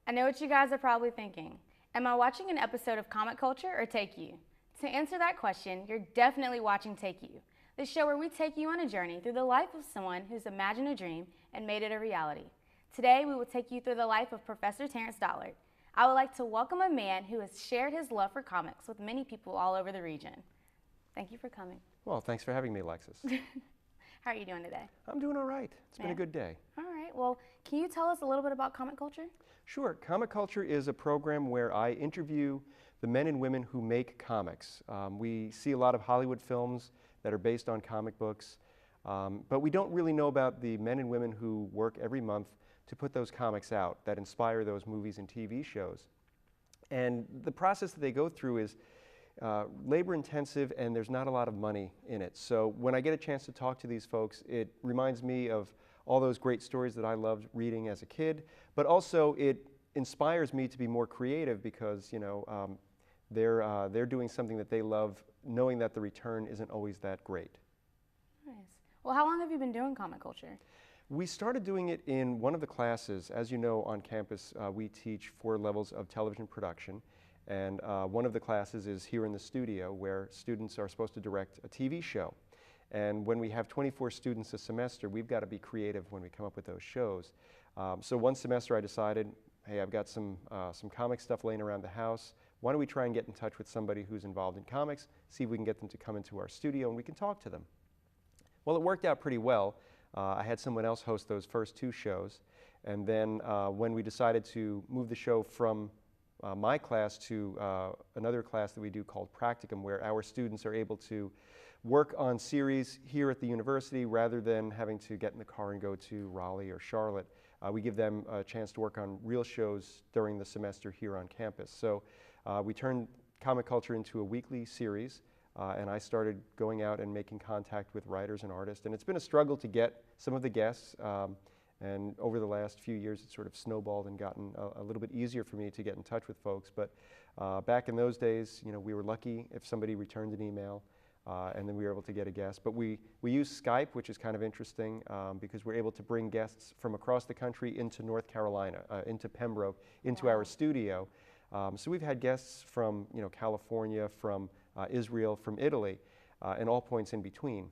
I know what you guys are probably thinking. Am I watching an episode of Comic Culture or TAKEU? To answer that question, you're definitely watching TAKEU, the show where we take you on a journey through the life of someone who's imagined a dream and made it a reality. Today, we will take you through the life of Professor Terence. I would like to welcome a man who has shared his love for comics with many people all over the region. Thank you for coming. Well, thanks for having me, Alexis. How are you doing today? I'm doing all right. It's been a good day. All right. Well, can you tell us a little bit about Comic Culture? Sure. Comic Culture is a program where I interview the men and women who make comics. We see a lot of Hollywood films that are based on comic books, but we don't really know about the men and women who work every month to put those comics out that inspire those movies and TV shows. And the process that they go through is labor intensive, and there's not a lot of money in it. So when I get a chance to talk to these folks, it reminds me of all those great stories that I loved reading as a kid, but also it inspires me to be more creative because, you know, they're doing something that they love, knowing that the return isn't always that great. Nice. Well, how long have you been doing Comic Culture? We started doing it in one of the classes. As you know, on campus, we teach 4 levels of television production. And one of the classes is here in the studio where students are supposed to direct a TV show. And when we have 24 students a semester, we've got to be creative when we come up with those shows. So one semester I decided, hey, I've got some comic stuff laying around the house. Why don't we try and get in touch with somebody who's involved in comics, see if we can get them to come into our studio and we can talk to them. Well, it worked out pretty well. I had someone else host those first 2 shows. And then when we decided to move the show from my class to another class that we do called Practicum, where our students are able to work on series here at the university rather than having to get in the car and go to Raleigh or Charlotte. We give them a chance to work on real shows during the semester here on campus. So we turned Comic Culture into a weekly series, and I started going out and making contact with writers and artists. And it's been a struggle to get some of the guests. And over the last few years, it's sort of snowballed and gotten a little bit easier for me to get in touch with folks. But back in those days, you know, we were lucky if somebody returned an email, and then we were able to get a guest. But we use Skype, which is kind of interesting because we're able to bring guests from across the country into North Carolina, into Pembroke, into our studio. So we've had guests from, you know, California, from Israel, from Italy, and all points in between.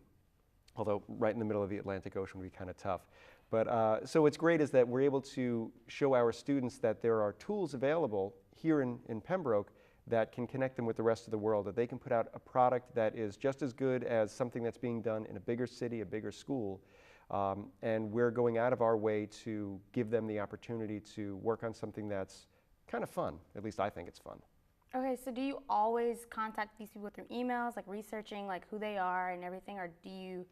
Although right in the middle of the Atlantic Ocean would be kind of tough. But so what's great is that we're able to show our students that there are tools available here in Pembroke that can connect them with the rest of the world, that they can put out a product that is just as good as something that's being done in a bigger city, a bigger school. And we're going out of our way to give them the opportunity to work on something that's kind of fun. At least I think it's fun. Okay, so do you always contact these people through emails, like researching like who they are and everything, or do you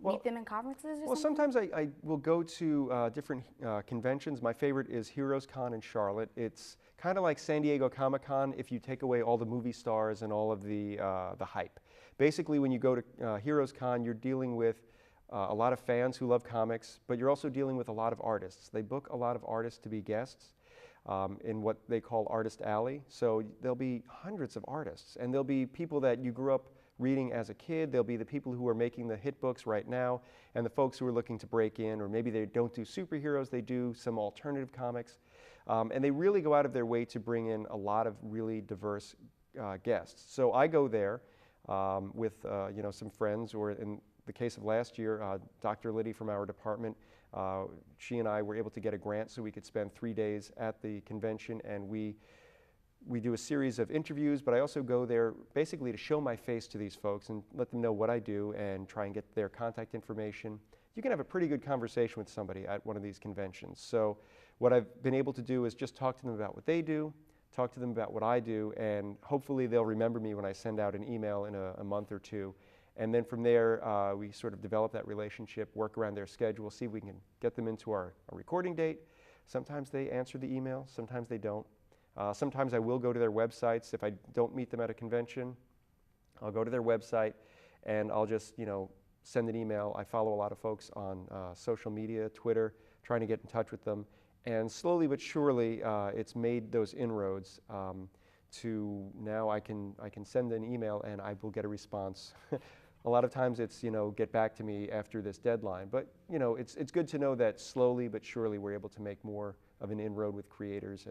meet them in conferences or something? Well, sometimes I will go to different conventions. My favorite is Heroes Con in Charlotte. It's kind of like San Diego Comic-Con if you take away all the movie stars and all of the hype. Basically, when you go to Heroes Con, you're dealing with a lot of fans who love comics, but you're also dealing with a lot of artists. They book a lot of artists to be guests in what they call Artist Alley. So there'll be hundreds of artists, and there'll be people that you grew up reading as a kid. There'll be the people who are making the hit books right now, and the folks who are looking to break in, or maybe they don't do superheroes, they do some alternative comics. And they really go out of their way to bring in a lot of really diverse guests. So I go there with you know, some friends, or in the case of last year, Dr. Liddy from our department, she and I were able to get a grant so we could spend 3 days at the convention, and we do a series of interviews, but I also go there basically to show my face to these folks and let them know what I do and try and get their contact information. You can have a pretty good conversation with somebody at one of these conventions. So what I've been able to do is just talk to them about what they do, talk to them about what I do, and hopefully they'll remember me when I send out an email in a month or 2. And then from there, we sort of develop that relationship, work around their schedule, see if we can get them into our recording date. Sometimes they answer the email, sometimes they don't. Sometimes I will go to their websites. If I don't meet them at a convention, I'll go to their website and I'll just, you know, send an email. I follow a lot of folks on social media, Twitter, trying to get in touch with them. And slowly but surely, it's made those inroads to now I can send an email and I will get a response. A lot of times it's, you know, get back to me after this deadline. But, you know, it's good to know that slowly but surely we're able to make more of an inroad with creators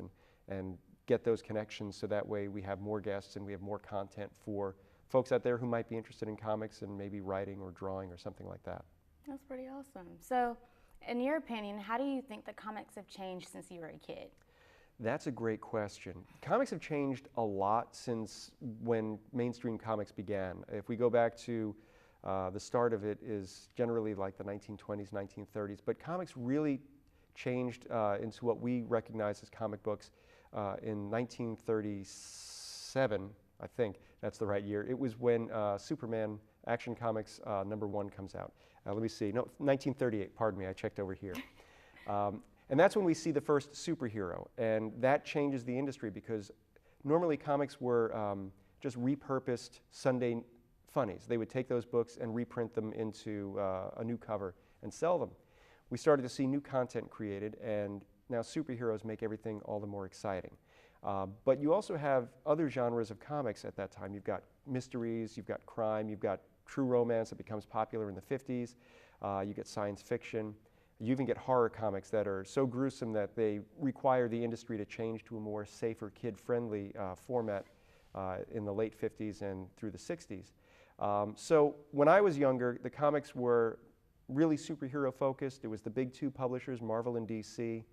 and get those connections so that way we have more guests and we have more content for folks out there who might be interested in comics and maybe writing or drawing or something like that. That's pretty awesome. So, in your opinion, how do you think the comics have changed since you were a kid? That's a great question. Comics have changed a lot since when mainstream comics began. If we go back to the start of it is generally like the 1920s, 1930s, but comics really changed into what we recognize as comic books in 1937, I think that's the right year. It was when Superman Action Comics #1 comes out. Let me see, no, 1938, pardon me, I checked over here. And that's when we see the first superhero, and that changes the industry because normally comics were just repurposed Sunday funnies. They would take those books and reprint them into a new cover and sell them. We started to see new content created, and now superheroes make everything all the more exciting. But you also have other genres of comics at that time. You've got mysteries, you've got crime, you've got true romance that becomes popular in the 50s, you get science fiction. You even get horror comics that are so gruesome that they require the industry to change to a more safer, kid-friendly format in the late 50s and through the 60s. So when I was younger, the comics were really superhero focused. It was the big two publishers, Marvel and DC.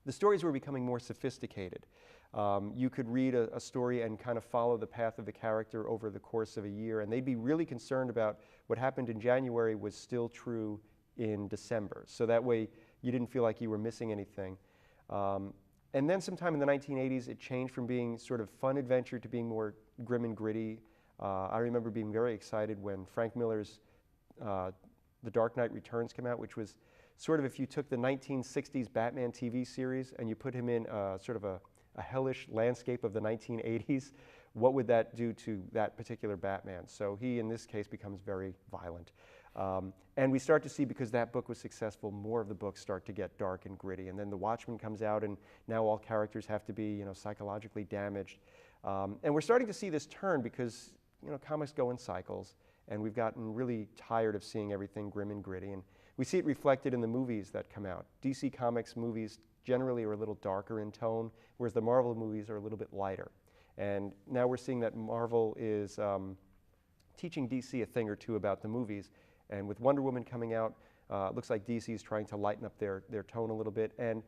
The stories were becoming more sophisticated. You could read a story and kind of follow the path of the character over the course of a year, and they'd be really concerned about what happened in January was still true in December. So that way you didn't feel like you were missing anything. And then sometime in the 1980s, it changed from being sort of fun adventure to being more grim and gritty. I remember being very excited when Frank Miller's The Dark Knight Returns came out, which was sort of if you took the 1960s Batman TV series and you put him in sort of a hellish landscape of the 1980s, what would that do to that particular Batman? So he, in this case, becomes very violent. And we start to see, because that book was successful, more of the books start to get dark and gritty. And then The Watchmen comes out, and now all characters have to be, psychologically damaged. And we're starting to see this turn because, comics go in cycles, and we've gotten really tired of seeing everything grim and gritty. And we see it reflected in the movies that come out. DC Comics movies generally are a little darker in tone, whereas the Marvel movies are a little bit lighter. And now we're seeing that Marvel is teaching DC a thing or two about the movies. And with Wonder Woman coming out, it looks like DC is trying to lighten up their tone a little bit. And,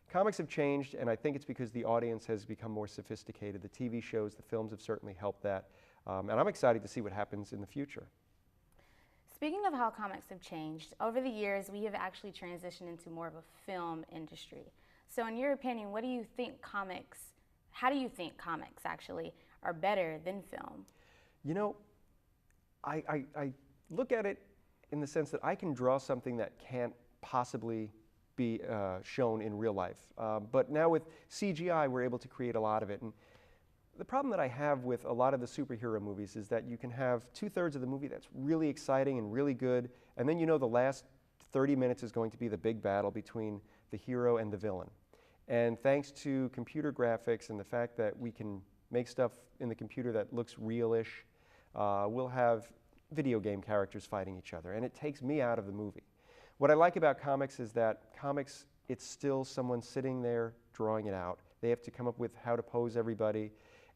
comics have changed, and I think it's because the audience has become more sophisticated. The TV shows, the films have certainly helped that. And I'm excited to see what happens in the future. Speaking of how comics have changed, over the years we have actually transitioned into more of a film industry. So in your opinion, how do you think comics actually are better than film? I look at it in the sense that I can draw something that can't possibly be shown in real life. But now with CGI, we're able to create a lot of it. And the problem that I have with a lot of the superhero movies is that you can have 2/3 of the movie that's really exciting and really good, and then the last 30 minutes is going to be the big battle between the hero and the villain. And thanks to computer graphics and the fact that we can make stuff in the computer that looks realish, we'll have video game characters fighting each other, and it takes me out of the movie. What I like about comics is that comics, it's still someone sitting there drawing it out. They have to come up with how to pose everybody,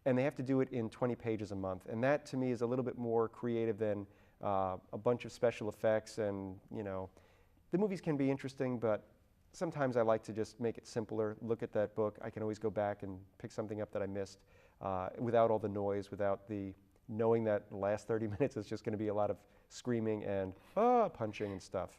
and they have to do it in 20 pages a month. And that, to me, is a little bit more creative than a bunch of special effects. And, the movies can be interesting, but sometimes I like to just make it simpler, look at that book. I can always go back and pick something up that I missed without all the noise, without the knowing that the last 30 minutes is just going to be a lot of screaming and punching and stuff.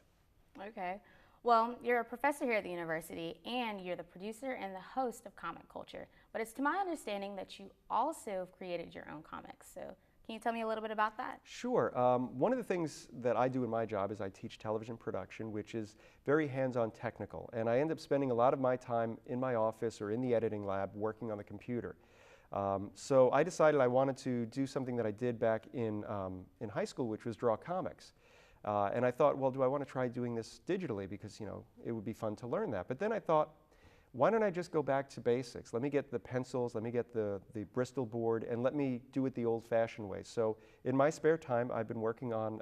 Okay. Well, you're a professor here at the university, and you're the producer and the host of Comic Culture. But it's to my understanding that you also have created your own comics. So can you tell me a little bit about that? Sure. One of the things that I do in my job is I teach television production, which is very hands-on technical. And I end up spending a lot of my time in my office or in the editing lab working on the computer. So I decided I wanted to do something that I did back in high school, which was draw comics. And I thought, well, do I want to try doing this digitally? Because, it would be fun to learn that. But then I thought, why don't I just go back to basics? Let me get the pencils, let me get the Bristol board, and let me do it the old-fashioned way. So in my spare time, I've been working on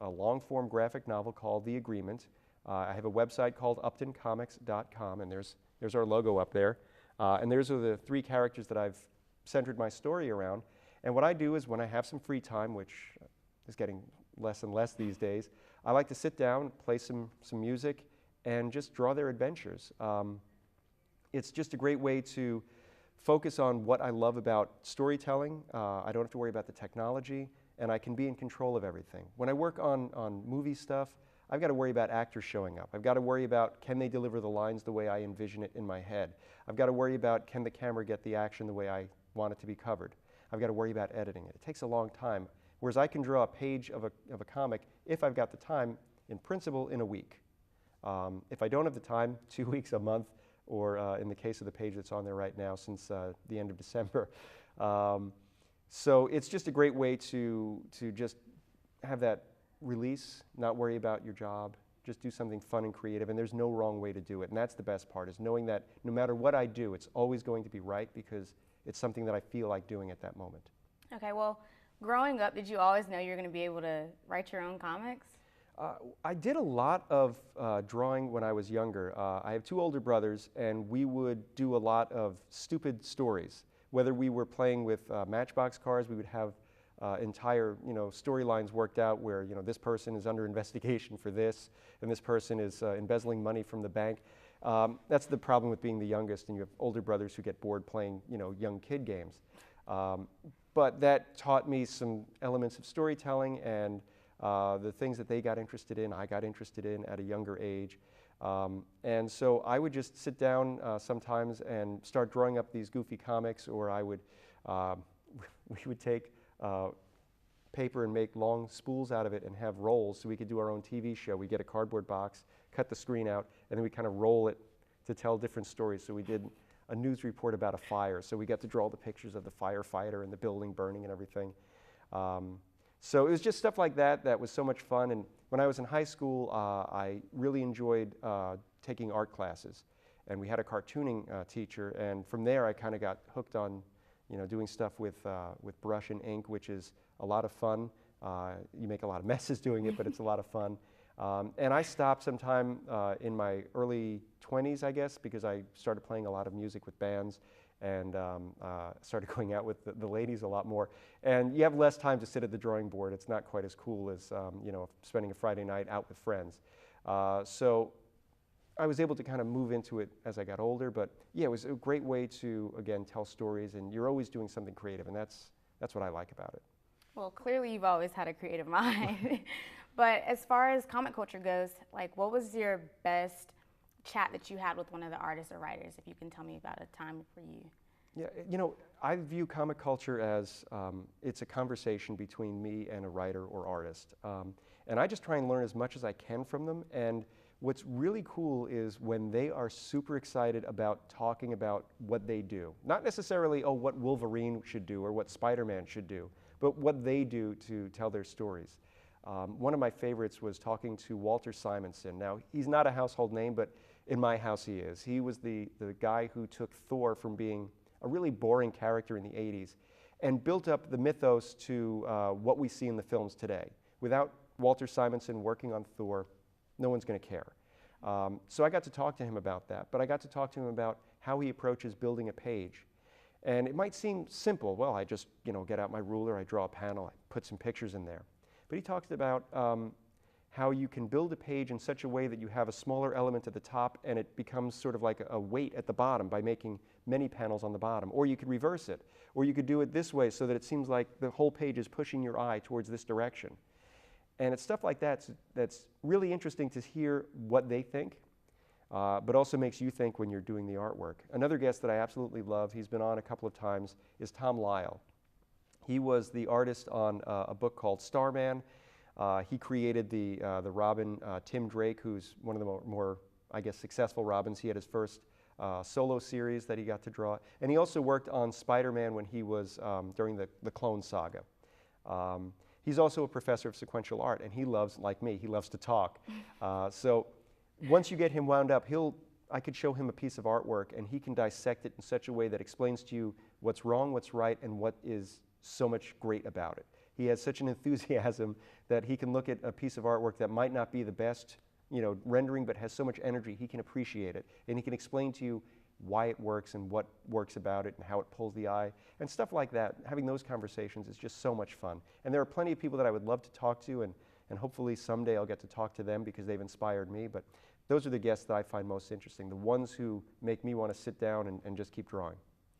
a long-form graphic novel called The Agreement. I have a website called uptoncomics.com, and there's our logo up there. And those are the 3 characters that I've centered my story around. And what I do is when I have some free time, which is getting less and less these days, I like to sit down, play some music, and just draw their adventures. It's just a great way to focus on what I love about storytelling. I don't have to worry about the technology, and I can be in control of everything. When I work on movie stuff, I've got to worry about actors showing up. I've got to worry about, can they deliver the lines the way I envision it in my head? I've got to worry about, can the camera get the action the way I want it to be covered? I've got to worry about editing it. It takes a long time. Whereas I can draw a page of a comic, if I've got the time, in principle, in a week. If I don't have the time, 2 weeks, a month, or in the case of the page that's on there right now, since the end of December. So it's just a great way to just have that release, not worry about your job, just do something fun and creative, and there's no wrong way to do it. And that's the best part, is knowing that no matter what I do, it's always going to be right because it's something that I feel like doing at that moment. Okay, well, growing up, did you always know you were going to be able to write your own comics? I did a lot of drawing when I was younger. I have 2 older brothers, and we would do a lot of stupid stories. Whether we were playing with Matchbox cars, we would have entire storylines worked out where this person is under investigation for this, and this person is embezzling money from the bank. That's the problem with being the youngest, and you have older brothers who get bored playing young kid games. But that taught me some elements of storytelling, and the things that they got interested in, I got interested in at a younger age. And so I would just sit down sometimes and start drawing up these goofy comics, or I would, we would take paper and make long spools out of it and have rolls so we could do our own TV show. We get a cardboard box, cut the screen out, and then we kind of roll it to tell different stories. So we did a news report about a fire, so we got to draw the pictures of the firefighter and the building burning and everything. So it was just stuff like that that was so much fun. And when I was in high school, I really enjoyed taking art classes. And we had a cartooning teacher, and from there I kind of got hooked on doing stuff with brush and ink, which is a lot of fun. You make a lot of messes doing it, but it's a lot of fun. And I stopped sometime in my early 20s, I guess, because I started playing a lot of music with bands and started going out with the ladies a lot more. And you have less time to sit at the drawing board. It's not quite as cool as spending a Friday night out with friends. So I was able to kind of move into it as I got older. But yeah, it was a great way to, again, tell stories. And you're always doing something creative, and that's what I like about it. Well, clearly you've always had a creative mind. But as far as comic culture goes, what was your best chat that you had with one of the artists or writers, if you can tell me about a time for you? Yeah, I view comic culture as it's a conversation between me and a writer or artist. And I just try and learn as much as I can from them. And what's really cool is when they are super excited about talking about what they do. Not necessarily, oh, what Wolverine should do or what Spider-Man should do, but what they do to tell their stories. One of my favorites was talking to Walter Simonson. Now, he's not a household name, but in my house he is. He was the guy who took Thor from being a really boring character in the 80s and built up the mythos to what we see in the films today. Without Walter Simonson working on Thor, no one's going to care. So I got to talk to him about that, but I got to talk to him about how he approaches building a page. And it might seem simple. Well, I just get out my ruler, I draw a panel, I put some pictures in there. But he talks about how you can build a page in such a way that you have a smaller element at the top and it becomes sort of like a weight at the bottom by making many panels on the bottom. Or you could reverse it. Or you could do it this way so that it seems like the whole page is pushing your eye towards this direction. And it's stuff like that that's really interesting to hear what they think, but also makes you think when you're doing the artwork. Another guest that I absolutely love, he's been on a couple of times, is Tom Lyle. He was the artist on a book called Starman. He created the Robin, Tim Drake, who's one of the more, I guess, successful Robins. He had his first solo series that he got to draw. And he also worked on Spider-Man when he was during the Clone Saga. He's also a professor of sequential art, and he loves, like me, he loves to talk. So once you get him wound up, I could show him a piece of artwork, and he can dissect it in such a way that explains to you what's wrong, what's right, and what is so much great about it. He has such an enthusiasm that he can look at a piece of artwork that might not be the best rendering, but has so much energy, he can appreciate it. And he can explain to you why it works and what works about it and how it pulls the eye and stuff like that. Having those conversations is just so much fun. And there are plenty of people that I would love to talk to, and hopefully someday I'll get to talk to them because they've inspired me. But those are the guests that I find most interesting, the ones who make me want to sit down and just keep drawing.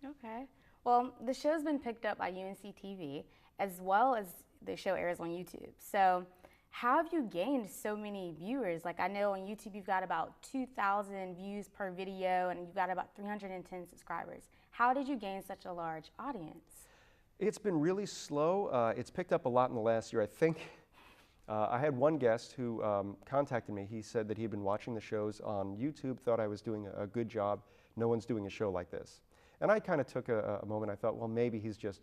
Okay. Well, the show's been picked up by UNC TV as well as the show airs on YouTube. So how have you gained so many viewers? Like, I know on YouTube you've got about 2,000 views per video and you've got about 310 subscribers. How did you gain such a large audience? It's been really slow. It's picked up a lot in the last year. I think I had one guest who contacted me. He said that he had been watching the shows on YouTube, thought I was doing a good job. No one's doing a show like this. And I kind of took a moment. I thought, well, maybe he's just,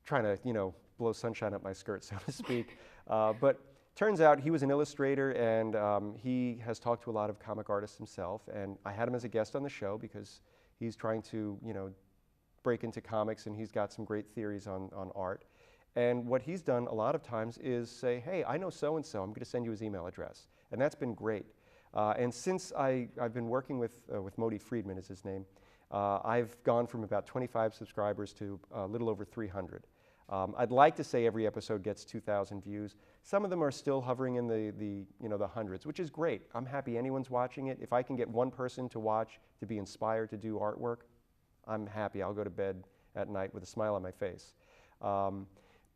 trying to, blow sunshine up my skirt, so to speak. But turns out he was an illustrator, and he has talked to a lot of comic artists himself. And I had him as a guest on the show because he's trying to, break into comics, and he's got some great theories on art. And what he's done a lot of times is say, hey, I know so-and-so, I'm going to send you his email address. And that's been great. And since I've been working with Modi Friedman is his name, I've gone from about 25 subscribers to a little over 300. I'd like to say every episode gets 2,000 views. Some of them are still hovering in the hundreds, which is great. I'm happy anyone's watching it. If I can get one person to watch, to be inspired to do artwork, I'm happy. I'll go to bed at night with a smile on my face.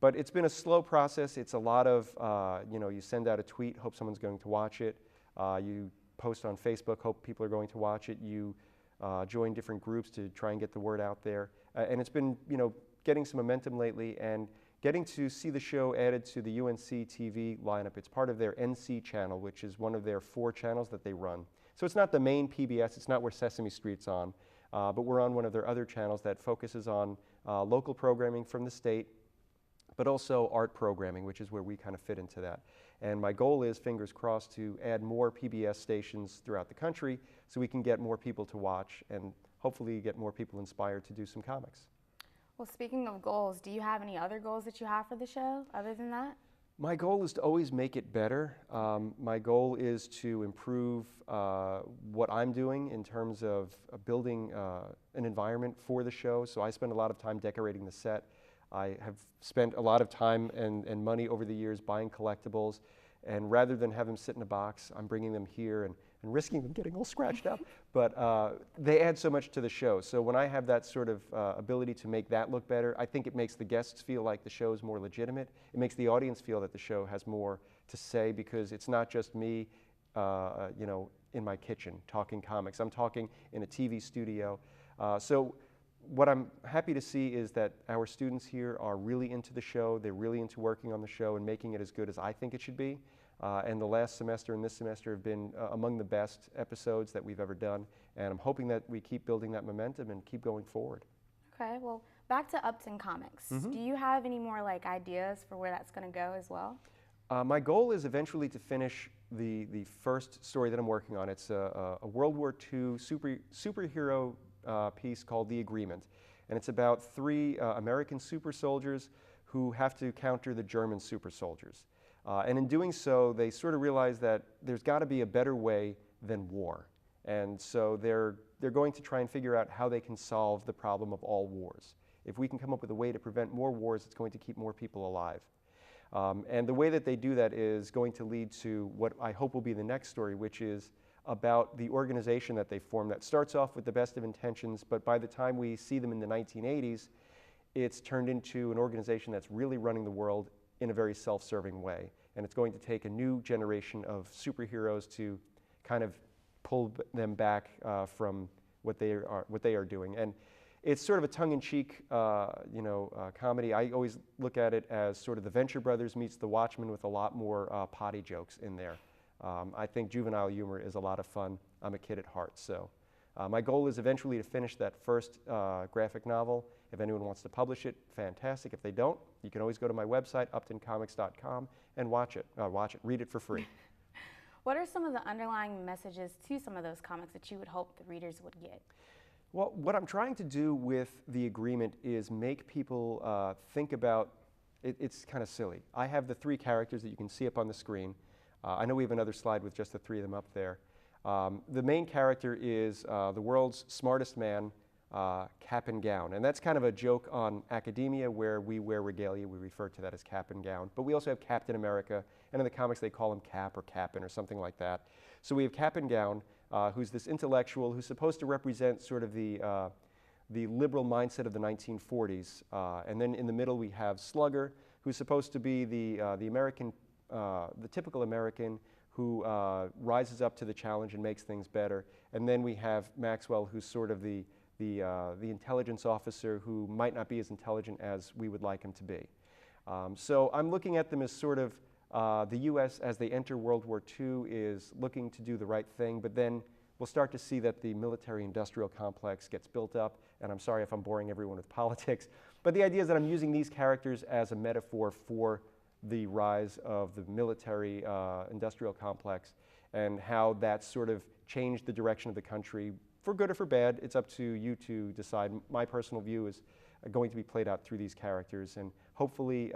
But it's been a slow process. It's a lot of, you send out a tweet, hope someone's going to watch it. You post on Facebook, hope people are going to watch it. You join different groups to try and get the word out there. And it's been, getting some momentum lately and getting to see the show added to the UNC TV lineup. It's part of their NC channel, which is one of their 4 channels that they run. So it's not the main PBS, it's not where Sesame Street's on, but we're on one of their other channels that focuses on local programming from the state, but also art programming, which is where we kind of fit into that. And my goal is, fingers crossed, to add more PBS stations throughout the country so we can get more people to watch and hopefully get more people inspired to do some comics. Well, speaking of goals, do you have any other goals that you have for the show other than that? My goal is to always make it better. My goal is to improve what I'm doing in terms of building an environment for the show. So I spend a lot of time decorating the set. I have spent a lot of time and money over the years buying collectibles. And rather than have them sit in a box, I'm bringing them here and risking them getting all scratched up. But they add so much to the show. So when I have that sort of ability to make that look better, I think it makes the guests feel like the show is more legitimate. It makes the audience feel that the show has more to say because it's not just me, in my kitchen talking comics. I'm talking in a TV studio. So what I'm happy to see is that our students here are really into the show. They're really into working on the show and making it as good as I think it should be. And the last semester and this semester have been among the best episodes that we've ever done. And I'm hoping that we keep building that momentum and keep going forward. Okay, well, back to Upton Comics. Mm-hmm. Do you have any more ideas for where that's going to go as well? My goal is eventually to finish the first story that I'm working on. It's a World War II superhero piece called The Agreement. And it's about 3 American super soldiers who have to counter the German super soldiers. And in doing so, they sort of realize that there's got to be a better way than war. And so they're going to try and figure out how they can solve the problem of all wars. If we can come up with a way to prevent more wars, it's going to keep more people alive. And the way that they do that is going to lead to what I hope will be the next story, which is about the organization that they form that starts off with the best of intentions, but by the time we see them in the 1980s, it's turned into an organization that's really running the world in a very self-serving way. And it's going to take a new generation of superheroes to kind of pull them back from what they are doing. And it's sort of a tongue-in-cheek comedy. I always look at it as sort of the Venture Brothers meets the Watchmen with a lot more potty jokes in there. I think juvenile humor is a lot of fun. I'm a kid at heart, so my goal is eventually to finish that first graphic novel. If anyone wants to publish it, fantastic. If they don't, you can always go to my website, uptoncomics.com, and read it for free. What are some of the underlying messages to some of those comics that you would hope the readers would get? Well, what I'm trying to do with The Agreement is make people think about, it's kind of silly. I have the 3 characters that you can see up on the screen. I know we have another slide with just the three of them up there. The main character is the world's smartest man, cap and gown. And that's kind of a joke on academia where we wear regalia. We refer to that as cap and gown. But we also have Captain America, and in the comics they call him Cap or Cap'n or something like that. So we have Cap and Gown, who's this intellectual who's supposed to represent sort of the liberal mindset of the 1940s. And then in the middle we have Slugger, who's supposed to be the American, the typical American who rises up to the challenge and makes things better. And then we have Maxwell, who's sort of the intelligence officer who might not be as intelligent as we would like him to be. So I'm looking at them as sort of the U.S. as they enter World War II is looking to do the right thing, but then we'll start to see that the military-industrial complex gets built up, and I'm sorry if I'm boring everyone with politics, but the idea is that I'm using these characters as a metaphor for the rise of the military industrial complex and how that sort of changed the direction of the country for good or for bad. It's up to you to decide. My personal view is going to be played out through these characters, and hopefully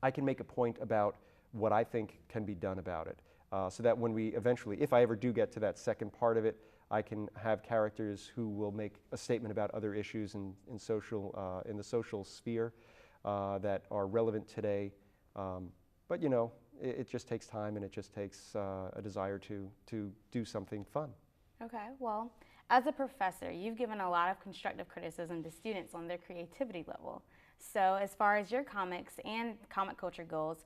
I can make a point about what I think can be done about it, so that when we eventually, if I ever do get to that second part of it, I can have characters who will make a statement about other issues in the social sphere that are relevant today. But you know, it just takes time, and it just takes a desire to do something fun. Okay, well, as a professor, you've given a lot of constructive criticism to students on their creativity level. So as far as your comics and comic culture goes,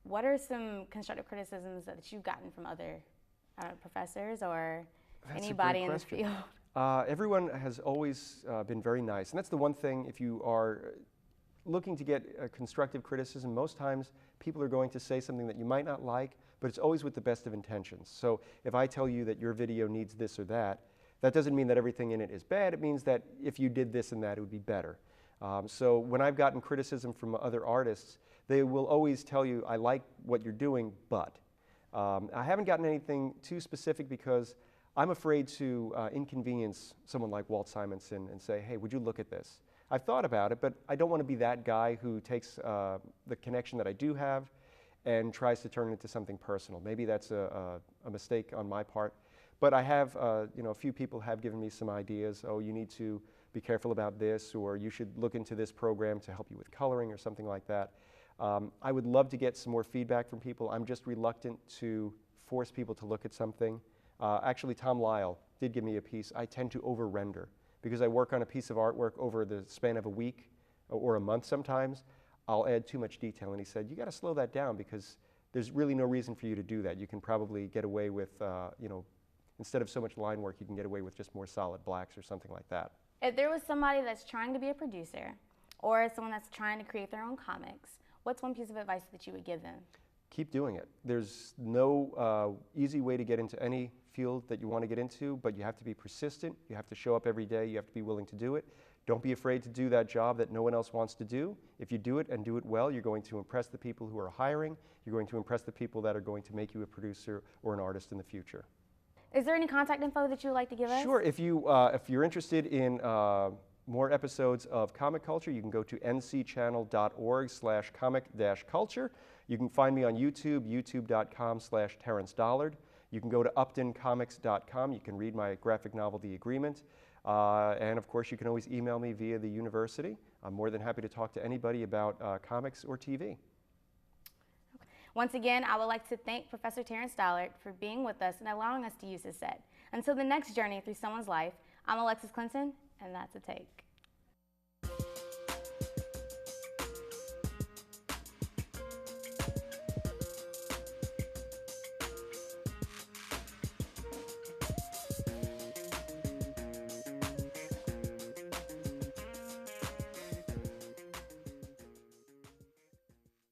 what are some constructive criticisms that you've gotten from other professors or anybody in the field? Everyone has always been very nice, and that's the one thing. If you are looking to get a constructive criticism, most times people are going to say something that you might not like, but it's always with the best of intentions. So if I tell you that your video needs this or that, that doesn't mean that everything in it is bad. It means that if you did this and that, it would be better. So when I've gotten criticism from other artists, they will always tell you, I like what you're doing, but. I haven't gotten anything too specific because I'm afraid to inconvenience someone like Walt Simonson and say, hey, would you look at this? I've thought about it, but I don't want to be that guy who takes the connection that I do have and tries to turn it into something personal. Maybe that's a mistake on my part. But I have, you know, a few people have given me some ideas. Oh, you need to be careful about this, or you should look into this program to help you with coloring or something like that. I would love to get some more feedback from people. I'm just reluctant to force people to look at something. Actually, Tom Lyle did give me a piece. I tend to over-render because I work on a piece of artwork over the span of a week or a month sometimes. I'll add too much detail, and he said, you got to slow that down because there's really no reason for you to do that. You can probably get away with, you know, instead of so much line work, you can get away with just more solid blacks or something like that. If there was somebody that's trying to be a producer or someone that's trying to create their own comics, what's one piece of advice that you would give them? Keep doing it. There's no easy way to get into any field that you want to get into, but you have to be persistent. You have to show up every day. You have to be willing to do it. Don't be afraid to do that job that no one else wants to do. If you do it and do it well, you're going to impress the people who are hiring. You're going to impress the people that are going to make you a producer or an artist in the future. Is there any contact info that you would like to give us? Sure. If you're interested in more episodes of Comic Culture, you can go to ncchannel.org/comic-culture. You can find me on YouTube, youtube.com/Terence Dollard. You can go to uptoncomics.com. You can read my graphic novel, The Agreement. And of course, you can always email me via the university. I'm more than happy to talk to anybody about comics or TV. Once again, I would like to thank Professor Terence Dollard for being with us and allowing us to use his set. Until the next journey through someone's life, I'm Alexis Clinton, and that's a take.